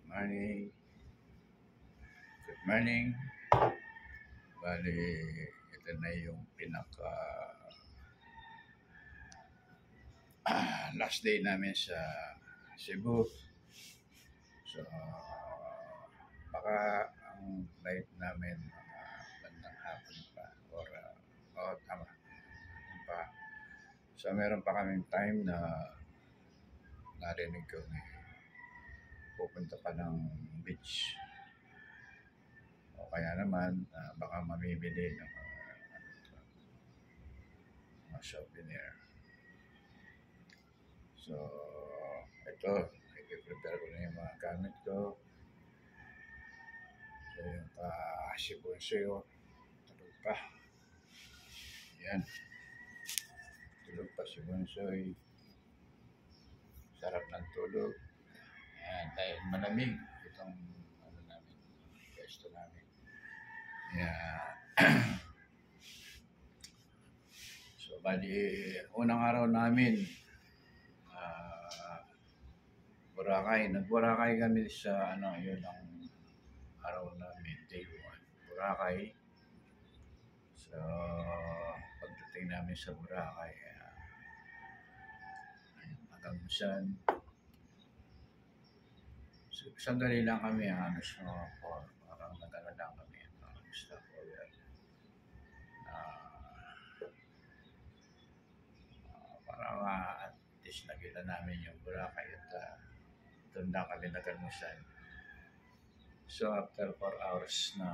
Morning. Good morning. Bali, ito na yung pinaka last day namin sa Cebu. So, baka ang flight namin bandang hapon pa or tama pa. So, meron pa kaming time na narinig ko pupunta pa ng beach. O kaya naman, baka mamimili ng mga souvenir. So, ito, i-prepare ko na yung mga gamit ko. So, yung sibunsoy, tulog pa. Yan. Tulog pa sibunsoy. Sarap ng tulog. Yan, dahil malamig itong namin, pwesto namin. Yan. So, bali, unang araw namin, Boracay. Nag-Boracay kami sa yun ang araw namin, day 1. Boracay. So, pagdating namin sa Boracay, Agamusan. So, sandali lang kami, parang nag-ano lang kami, stop over. Parang at least nakita namin yung Boracay at doon lang kami nag-almusal. So, after 4 hours na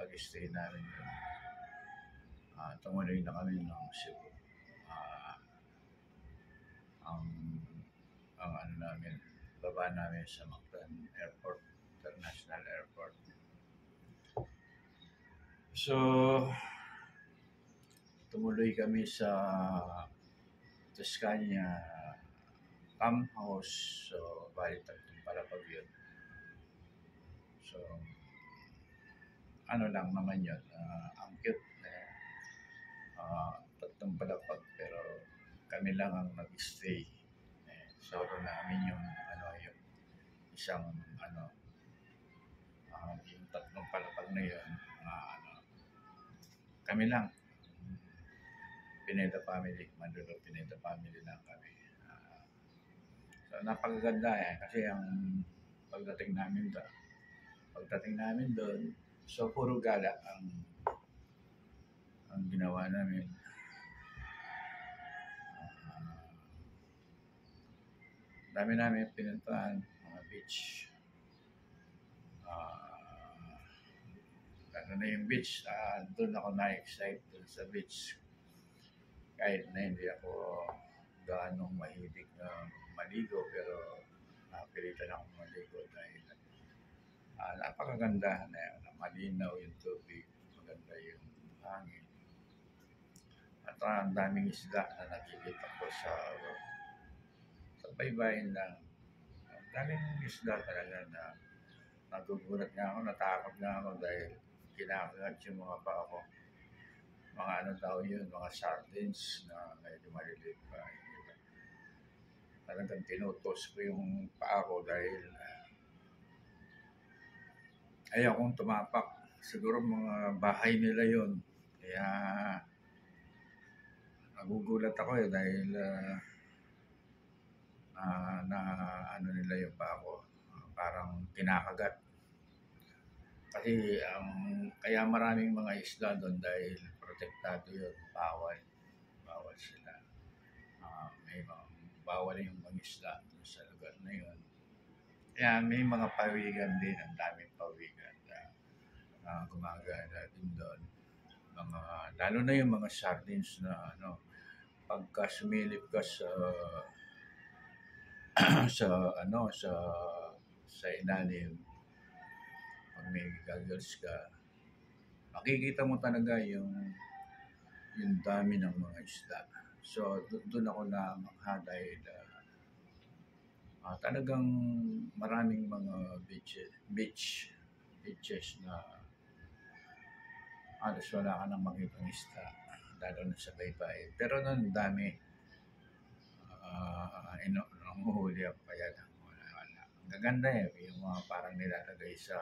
pag-stay namin yun, tumuloy na kami ng Cebu. Ang ano namin, baba namin sa Mactan Airport, International Airport. So, tumuloy kami sa Tuscania farmhouse. So, bali tatlong palapag yun. So, ano lang naman yun, ang cute. Tatlong palapag pero kami lang ang nag-stay. So, namin yung yung isang yung tatlong palapag na yun, kami lang. Pineda family, Mandulo Pineda family lang kami. So, napakaganda kasi ang pagdating namin doon, so puro gala ang ginawa namin. Dami namin pinuntahan, mga beach. Ano na yung beach, doon ako na-excite doon sa beach. Kahit na hindi ako gaanong mahilig na maligo, pero napilitan ako maligo dahil napakaganda na malinaw yung tubig, maganda yung hangin. At ang daming isda na nakikita ko sa baybayin lang. Ang daming isda talaga na nagugulat nga ako, natakot nga ako dahil kinakagat yung mga paa ko. Mga ano daw yun, mga sardines na medyo maliliit pa. Talagang tinutos ko yung paa ko dahil ayaw kong tumapak. Siguro mga bahay nila yun. Kaya nagugulat ako dahil ano nila yung paa ko. Parang kinakagat. Kasi kaya maraming mga isla doon dahil protektado yun, bawal sila. Bawal yung mga isla doon sa lugar na yun. Kaya may mga pawigan din, ang daming pawigan na gumagana din doon. Lalo na yung mga sardines na pagka sumilip ka sa sa ilalim, pag may goggles ka, makikita mo talaga yung dami ng mga isda. So, doon ako namangha dahil talagang maraming mga beaches na halos wala ka nang makitang isda, lalo na sa baybay. Pero noon dami, nanguhuli ako kaya lang wala. magaganda eh, yung mga parang nilalagay sa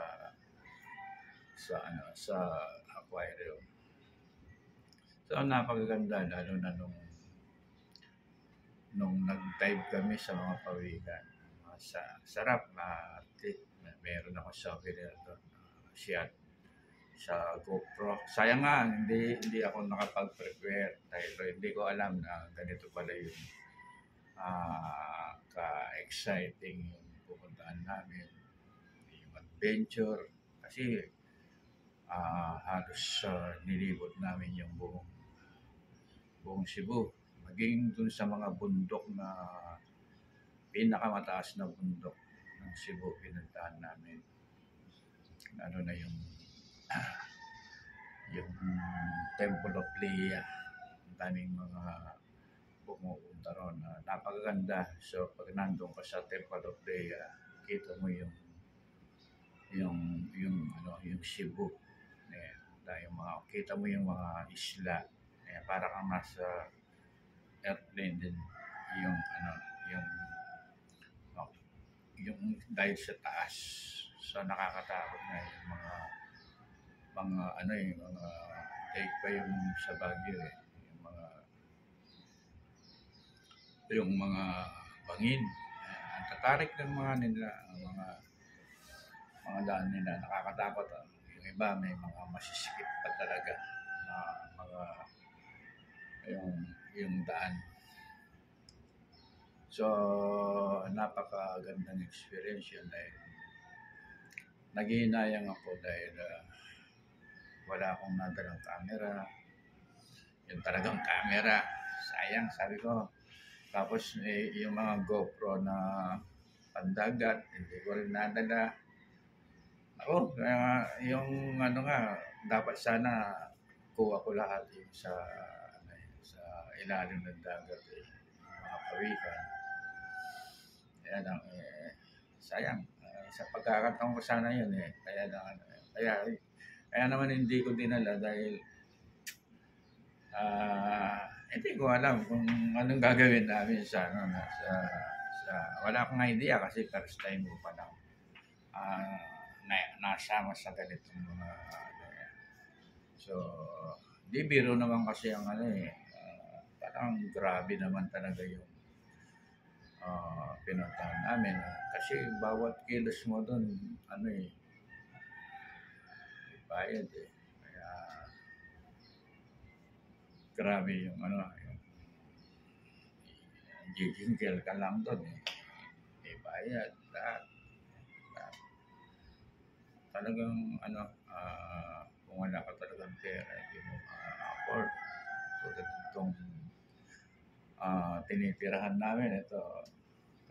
aquarium. So napakaganda lalo na nung nag-dive kami sa mga pawikan. Sarap na meron ako souvenir doon. Sa GoPro. Sayang nga, hindi ako nakapag-prepare dahil hindi ko alam na ganito pala yung ka-exciting yung pupuntahan namin, yung adventure. Kasi halos nilibot namin yung buong Cebu. Maging dun sa mga bundok na pinakamataas na bundok ng Cebu, pinuntahan namin. Ano na yung Temple of Lea. Ang daming mga pumupunta ron. Napakaganda. So pag nandun ka sa Temple of Lea, kita mo yung Cebu. Kita mo yung mga isla. Para kang nasa airplane din yung dahil sa taas. So nakakatakot na yung mga take pa yung sa Baguio eh. Yung mga bangin. Ang tatarik ng mga daan nila, nakakatakot. Yung iba may mga masisikip pa talaga na yung daan. So napakagandang experience yun dahil naghihinayang ako dahil wala akong nadalang camera. Yung talagang camera, sayang, sabi ko. Tapos yung mga GoPro na pandagat, hindi ko rin nadala. Yung dapat sana kuha ko lahat yung sa ilalim ng dagat mga pawikan. Sayang. Sa pagkakataon ko sana yun eh. Kaya naman hindi ko dinala dahil hindi ko alam kung anong gagawin namin wala akong idea kasi first time ko pa lang nasama sa ganitong mga so di biro naman kasi ang parang grabe naman talaga yung pinuntahan namin kasi bawat kilos mo doon bayad eh. Kaya grabe yung gigingkel ka lang doon eh. Bayad lahat. Talagang kung wala ka talagang pera hindi mo afford. Tulad itong tinitirahan namin ito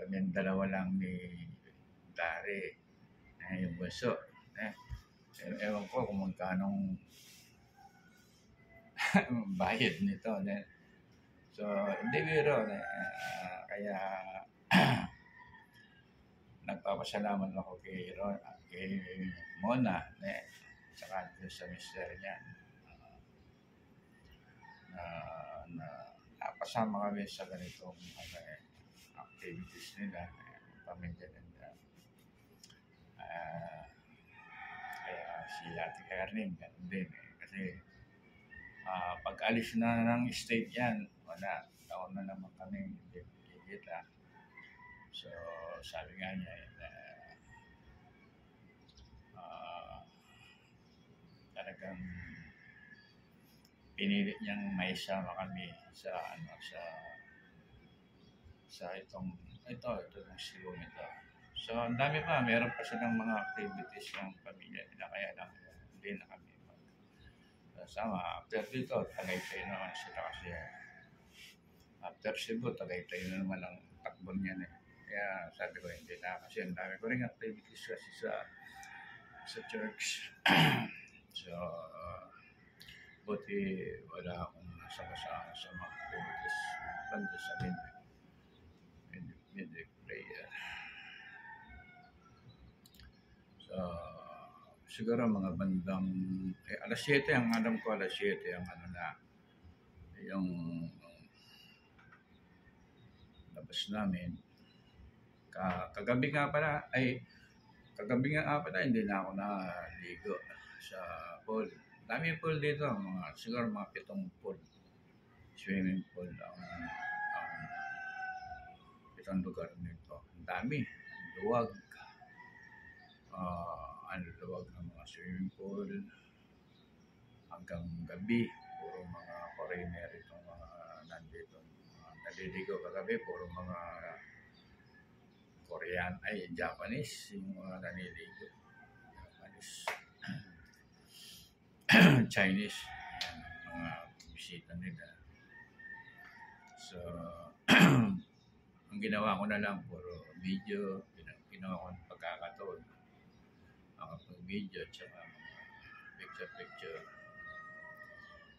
kami dalawa lang ni Dari yung bunso ewan ko kung magkanong bayad nito so hindi biro kaya nagpapasalamat ako kay Mona saka sa mister niya na napasama kami sa ganitong activities nila pamilya nila kaya si Ate Karning ganun din kasi pag alis na ng state yan wala taon na naman kami hindi kita so sabi nga niya talagang pinilit niyang maisama kami sa itong Cebu ito. So ang dami pa, meron pa silang mga activities ng pamilya nila kaya lang hindi na kami sama. After dito, Tagaytay naman sila kasi after Cebu, Tagaytay na naman ang takbon niyan eh. Kaya sabi ko hindi na kasi ang dami ko rin activities kasi sa church. So buti wala akong nasama sa mga activities banda sa midweek prayer. So siguro mga bandang alas 7 ang alam ko alas 7 ang yung labas namin Kagabi nga pala, hindi na ako naligo sa pool. Daming pool dito, siguro mga 7 pool. Swimming pool ang itong lugar nito. Ang dami, ang luwag. Ang luwag ng mga swimming pool. Hanggang gabi, puro mga foreigner itong mga nandito. Naliligo kagabi, puro mga Korean, Japanese, yung mga naliligo. Japanese. Chinese. Yan, mga bisita nila. So, ang ginawa ko na lang, puro video, ginawa ko ng pagkakataon. Makapag-video, tsaka picture-picture.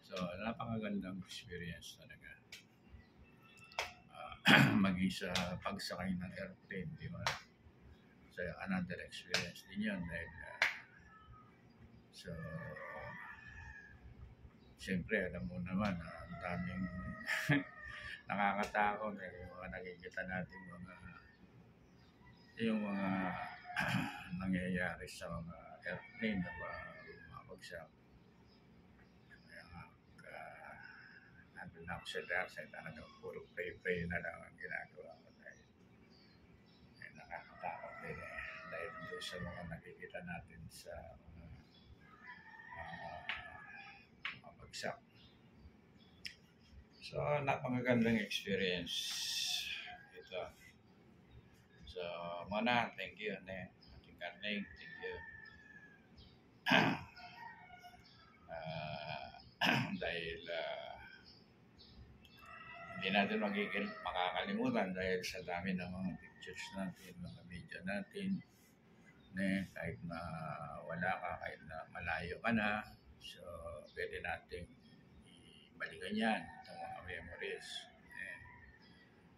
So, napakagandang experience talaga. Maging sa pagsakay ng airplane, di ba? So, another experience din yun. Dahil, so, siyempre, alam mo naman, ang daming nakakatakot. Yung mga nakikita natin, yung mga nangyayari sa mga airplane na mabagsak. Nandun na ako sa darsa, talagang puro pray na lang ang ginagawa ko dahil nakakatakot din dahil doon sa mga nakikita natin sa mga bagsak. So, napakagandang experience ito. So, muna, thank you, Ating Karning, thank you. Dahil hindi natin makakalimutan dahil sa dami ng mga pictures natin, mga video natin, kahit na wala ka, kahit na malayo ka na, so pwede natin ibalikan yan, itong mga memories,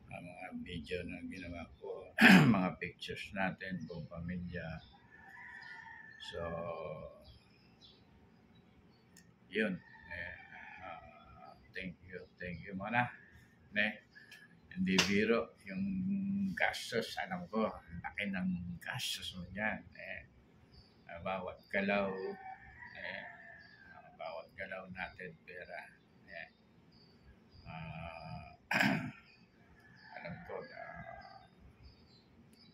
mga video na ginawa ko, mga pictures natin, buong pamilya. So, yun. Thank you muna. Hindi biro yung gastos, alam ko, laki ng gastos mo dyan. Bawat galaw natin pera. Alam ko na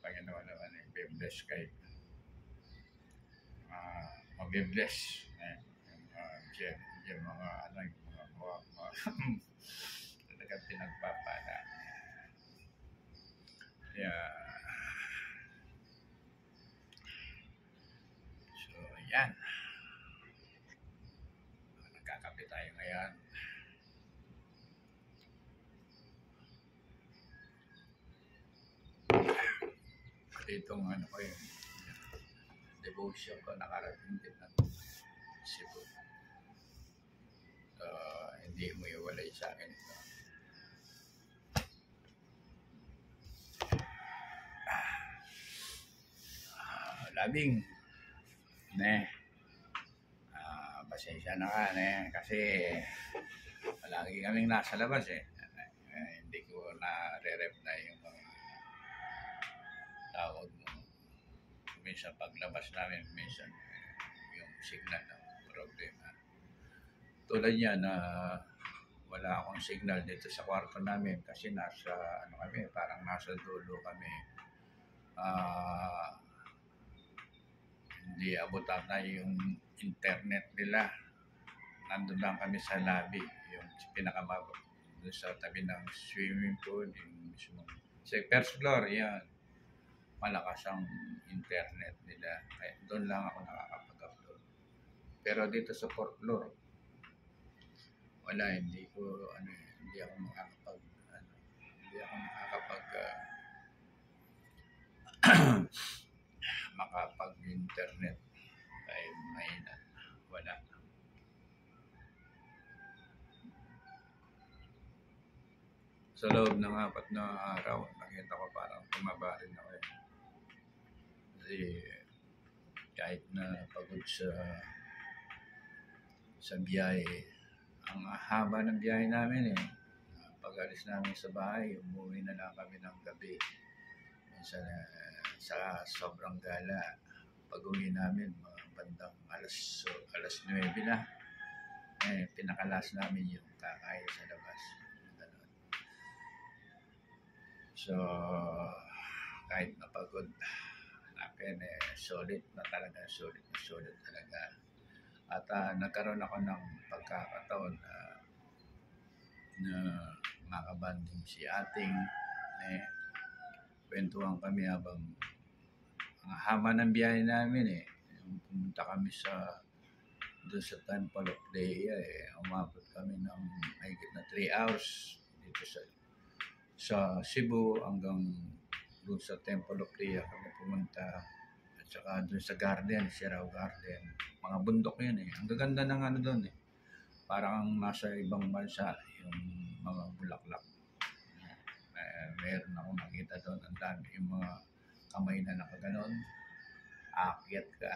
Panginoon naman ay bless kayo. Mag-bless. Yung mga talagang pinagpapala. So, yan. Nagkakape tayo ngayon. Itong ko yung devotion ko, nakarating din ng Cebu. Hindi mo iwalay sa akin ito. Labing, pasensya na ka, kasi palagi kaming nasa labas hindi ko na-re-reply yung mga tawag mo. Minsan paglabas namin, minsan yung signal ng problema. Tulad yan na wala akong signal dito sa kwarto namin kasi parang nasa dulo kami. Hindi abot na yung internet nila. Nandun lang kami sa lobby, yung pinakamababa, doon sa tabi ng swimming pool, yung mismo. Sa first floor, yan. Malakas ang internet nila. Kaya doon lang ako nakakapag-upload. Pero dito sa 4th floor, wala, hindi ako makapag-internet dahil mahina. Wala. Sa loob ng 4 na araw, nakita ko parang tumaba rin ako. Kasi kahit na pagod sa biyahe, ang haba ng biyahe namin pag alis namin sa bahay, umuwi na lang kami ng gabi. minsan sa sobrang gala, pag-uwi namin, mga bandang alas 9 na, pinakalas namin yung kakain sa labas. Ganun. So, kahit napagod akin, solid na talaga, solid talaga. At nagkaroon ako ng pagkakataon na makabanding si ating kwentuhan kami habang ang haba ng biyahe namin pumunta kami doon sa Temple of Deia umabot kami ng mahigit na 3 hours dito sa Cebu hanggang doon sa Temple of Deia kami pumunta at saka doon sa garden, Sierra Garden, mga bundok yun ang gaganda ng ano doon parang nasa ibang bansa yung mga bulaklak. Meron akong nakita doon, ang dami yung mga kamay na nakaganon, aakyat ka,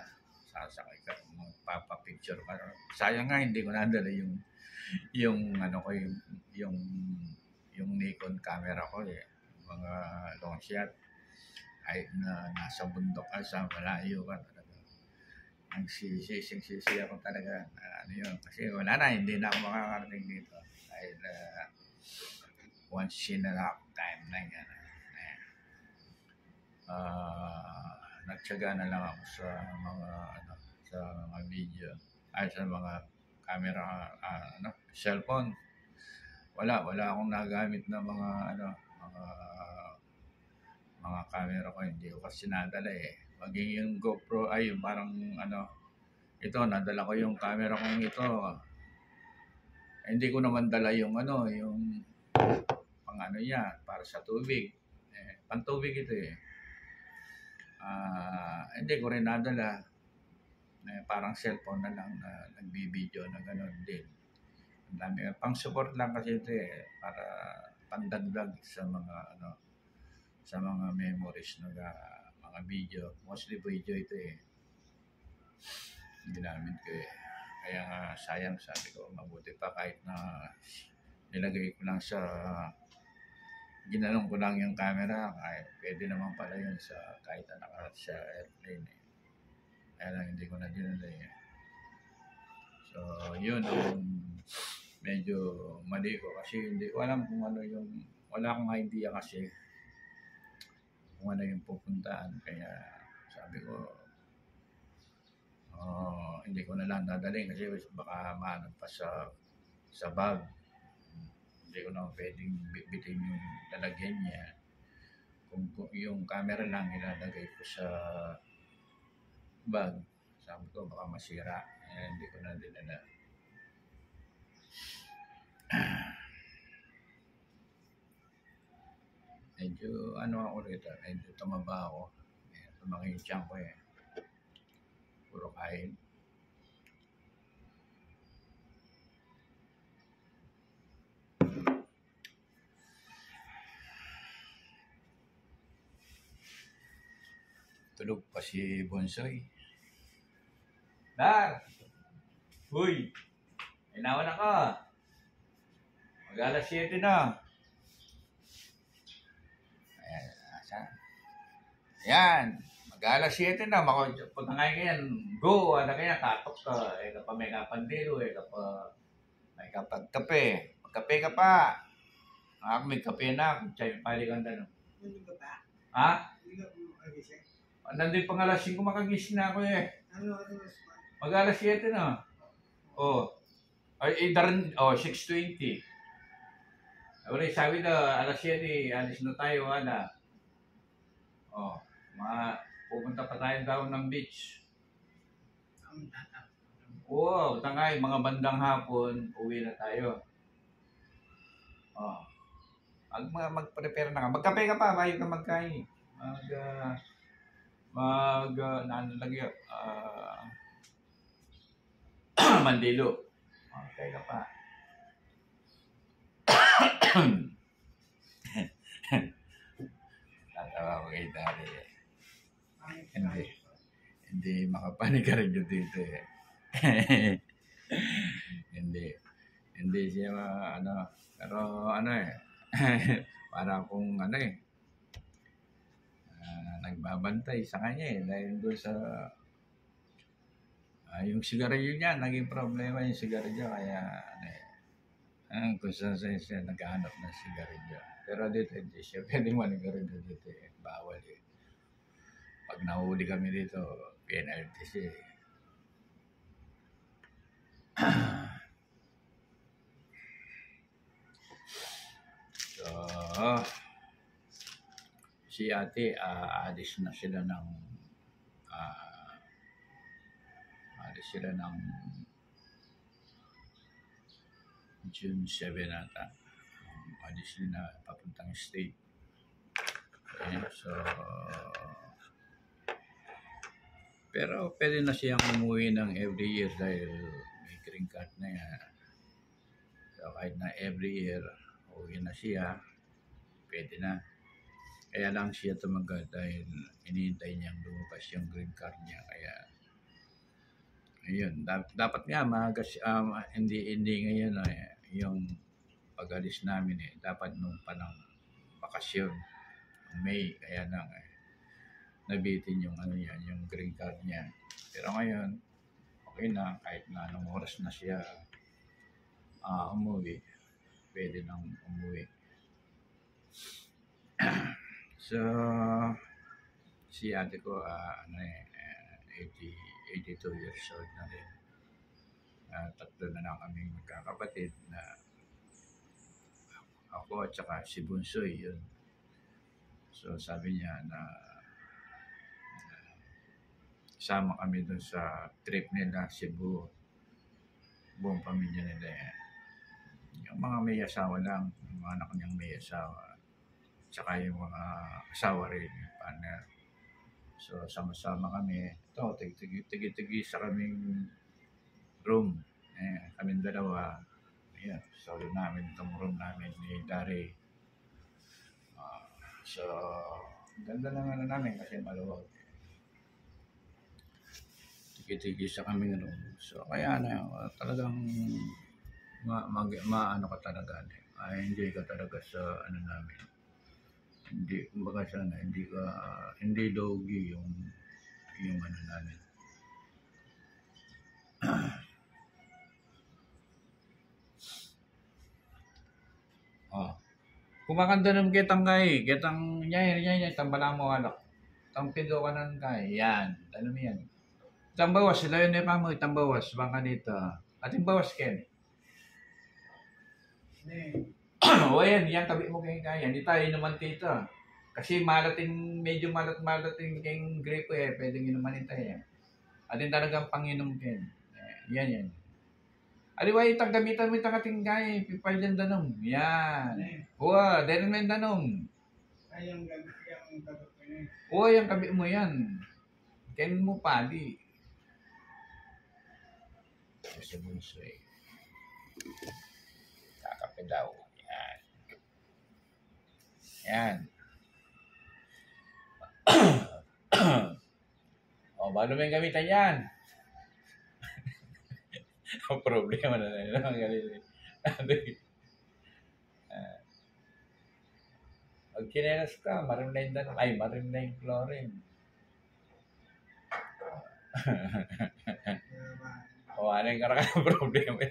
sasakay ka, magpapapicture ka. Sayang nga hindi ko nadala yung ano ko yung Nikon camera ko mga long shot kahit na nasa bundok ka sa malayo ka talaga. Ang sisi ako talaga ano yun kasi wala na, hindi na ako makakarating dito dahil once in a lifetime na yan. Nagtiyaga na lang ako sa mga video ay sa mga camera cellphone. Wala akong nagamit na mga camera ko, hindi ko kasi nadala maging yung GoPro ay yung parang ito nadala ko yung camera kong ito hindi ko naman dala yung yung pang niya para sa tubig pantubig ito hindi ko rin nadala parang cellphone na lang na nagbibideo na gano'n din. Ang dami pang support lang kasi ito para pandagdag sa mga memories ng mga video, mostly video ito ginamit ko kaya nga sayang, sabi ko mabuti pa kahit na nilagay ko lang ginanong ko lang yung camera, kahit pwede naman pala yun kahit na nakarat sa airplane kaya lang hindi ko na dinala so yun ang medyo mali ko kasi hindi ko alam kung ano wala akong idea kasi kung ano yung pupuntaan kaya sabi ko hindi ko na lang dadalhin kasi baka maano pa sa bag. Hindi ko na pwedeng bitbitin yung lalagyan niya. Kung yung camera lang ilalagay ko sa bag, sabi ko baka masira. Hindi ko na dinala. Medyo ako rito, medyo tumaba ako. Tumaki yung tiyan ko puro kain. Tulog pa si Bonsoy. Dar! Uy! Inawan ako. Mag-alas 7 na. Ayan. Mag-alas 7 na. Pagkangay ka yan, go. Ano kaya, katok ka. Kapag may kapandero, kapag may kapagkape. Magkape ka pa. Ako may kape na. Kung chay, palikan na. Hindi ka pa? Ha? Hindi ka magising? Nandun pang alas 5 makagising na ako Ano? Mag-alas 7 na. Ay, 6:20. Ulit, sabi na, alas 7, alis na tayo, pupunta pa tayo daw ng beach. Tangay, mga bandang hapon, uwi na tayo. Mag-prepare na ka. Magkape ka pa, bayo ka magkain. Mandilo. Okay ka pa. Tatawa ko kay Dari Hindi makapanig ka rin dito Hindi siya pero para akong nagbabantay sa kanya eh. Dahil doon sa yung sigarilyo niya, naging problema yung sigarilyo. Kaya kung saan siya naghahanap ng sigarilyo. Pero dito hindi siya pwede manigarilyo dito eh. Bawal eh. Pag nahuli kami dito, penalty siya eh. So, si ate, alis na sila ng June 7 ata. Alis na papuntang state. Okay, so, pero pwede na siyang umuwi ng every year dahil may green card na yan. So, kahit na every year, uwi na siya, pwede na. Kaya lang siya tumagal dahil hinihintay niyang lumabas yung green card niya. Kaya, ayun, dapat nga, hindi ngayon yung pag-alis namin eh. Dapat nung panang bakasyon, May, kaya lang nabitin yung yung green card niya. Pero ngayon, okay na, kahit na anong oras na siya umuwi, pwede nang umuwi. So, si ate ko, 82 years old na rin. Tatlo na lang kaming magkakapatid na ako at saka si Bunsoy, yun. So, sabi niya na sama kami dun sa trip nila, Cebu. Buong pamilya nila yan. Yung mga may asawa lang, yung mga anak niyang may asawa. Tsaka yung mga asawa rin, yung partner. So, sama-sama kami. Ito, tigi-tigi sa kaming room. Kaming dalawa. Ayan, solo namin itong room namin ni Dari. So, ganda ng namin kasi maluwag. Tigi-tigi sa kaming room. So, kaya talagang maano ka talaga. Enjoy ka talaga sa namin. Hindi, kumbaga sana, hindi doggy yung namin. Kumakanda ng kitang niya, tambala mo alak. Tampido ka ng kay, yan, ano yan. Tambawas, sila yun pa mo, tambawas, baka dito. Ating bawas, Ken. O yan tabi mo kay kaya. Hindi tayo naman dito. Kasi medyo malat-malating kayong grape eh. Pwedeng inuman ito eh. Atin talagang panginom Ken. Yan. Aliway, itang gamitan mo itang ating kaya. Pipal yung danong. Yan. Uwa, dahil mo yung danong. Ay, yung kabit ko na. Uwa, yung kabit mo yan. Ken mo pali. Sa Bunsoy. Kakape daw. Yan. Paano may gamitan yan? Ang problema na ang galing. Pag kinelas ka, marimline chlorine. Ano yung karakang problema?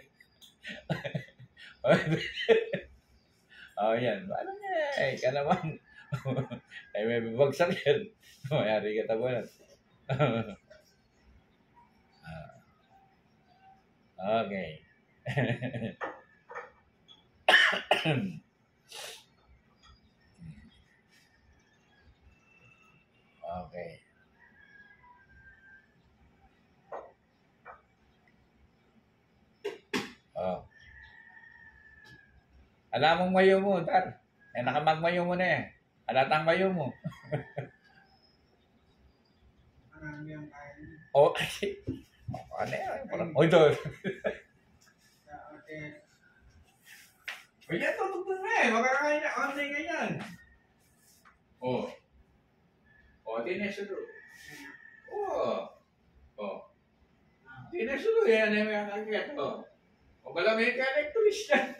Yan. Paano niya ka naman. May bibagsak yan. Mayari ka tabunan. Okay. Okay. Alam mong mayo mo, Dar. Nakamagmayo mo na eh. Alatang mayo mo. Marami ang kain. Ano yan? Ito. O yan, tutugtog na eh. Makakain na. Ano yung ganyan? Tinesulo. Tinesulo yan. Ano yung kakakit? Wala may ka-electrician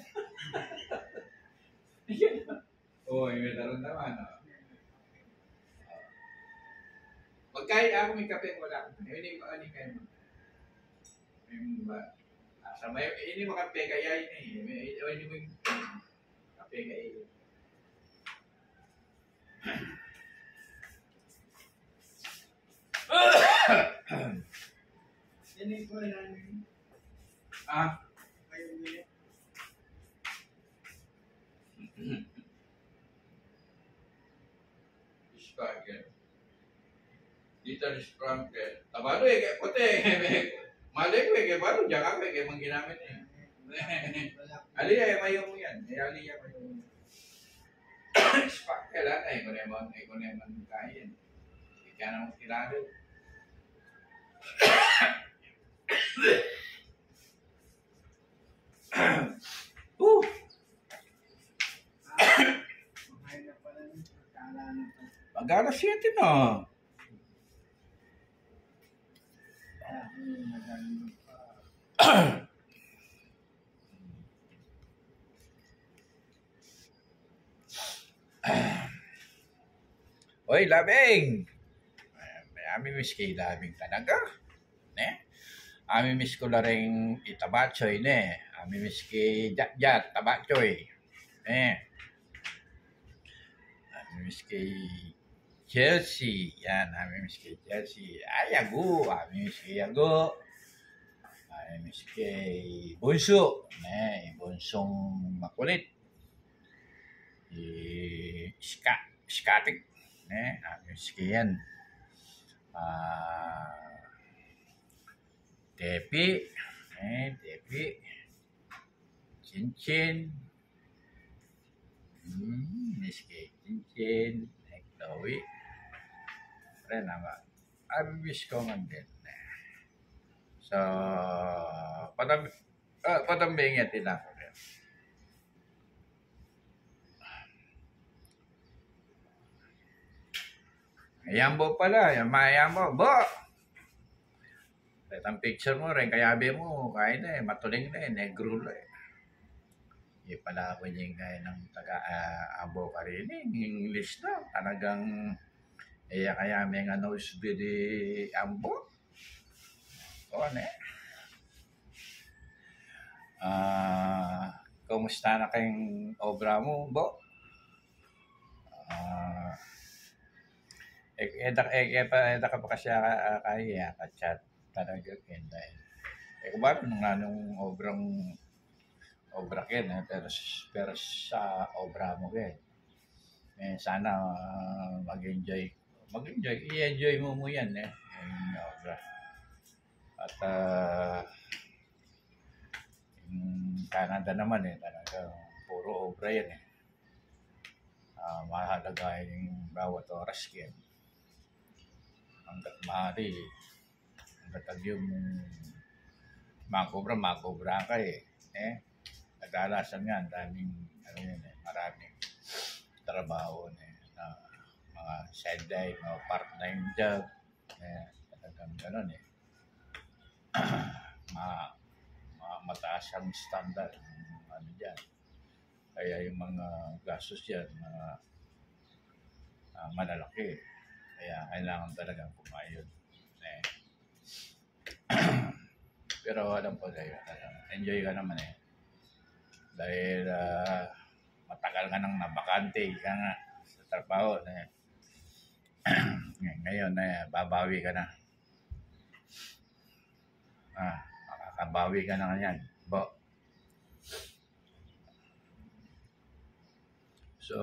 yan. May taron naman. Pagkain ako may kape, wala ko. Hindi kayo mo. Sa may, ini mo kape kaya ini. Hindi mo yung kape kaya. Yan ko yan. Ah? Kayo nila. Sparkle. Dito ni Sparkle. Tabado kaya puti. Malay ko kaya baro. Diyan ka kaya mang ginamit niya. Aliyah, mayo mo yan. Aliyah, mayo mo. Sparkle lang. Ay, ko naman kaya. Hindi ka naman kilala. Woo! Makain na pala ng pagkaalala ko. Mag-alas 7 na. Kaya ako nagaling pa. Hoy, labing! May amimiss kay labing talaga. Ne? Amimiss ko na rin itabatsoy, ne? Amimiss kay Jat-Jat, tabatsoy. Ne? Amimiss kay Chelsea. Yan, amimiss kay Chelsea. Ay, Yago. Amimiss kay Yago. Amimiss kay Bunso. Ne? Bunsong makulit. Skatik. Ne? Amimiss kay yan. Tepi, Tepi, Cincin, miski Cincin, Chloe, kaya nama, abis ko man din. So, patambingin din ako rin. Ayan mo pala, ayan mo, bo! Ang picture mo rin, kayabi mo, kahit na matuling na negro na Hindi pala ako yung kaya ng taga-abo ka rin English na, talagang, kaya may nga nose bili ambo. O, kumusta na kayong obra mo, bo? Eda ka pa kasi kaya ka-chat talaga ken dahil kung ba nung obra ken pero sa obra mo ken sana i-enjoy mo yan yung obra at yung Canada naman talaga puro obra yan mahalaga yung bawat oras yan hanggat maaari hanggat yung makobra ka nag-aalasan nga ang daming maraming trabaho na mga sideline o part-time job talagang gano'n mataas ang standard dyan kaya yung mga gastos yan malalaki kaya kailangan talagang kumayod pero alam ko sa'yo enjoy ka naman dahil matagal ka nang nabakante ka nga sa trabaho ngayon babawi ka na makakabawi ka na yan bo so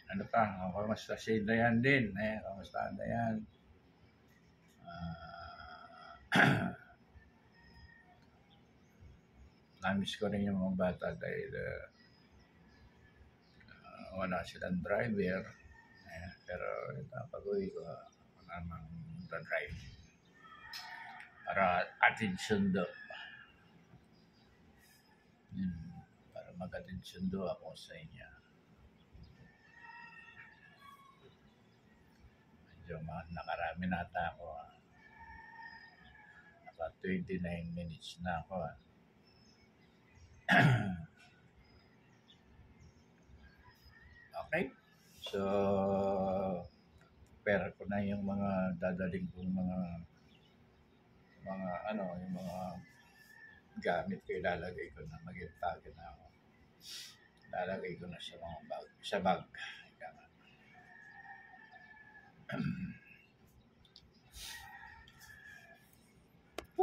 ano pa kamusta si Dayan din kamusta Dayan namiss ko rin yung mga bata dahil wala silang driver pero pag-uwi ko namang drive para atid sundo para mag-atid sundo ako sa inyo medyo nakarami nata ako naka 29 minutes na ako okay so prepare ko na yung mga dadaling kong mga ano, yung mga gamit ko, ilalagay ko na, mag-impake na ako. Lalagay ko na sa mga bag, sa bag. Yan.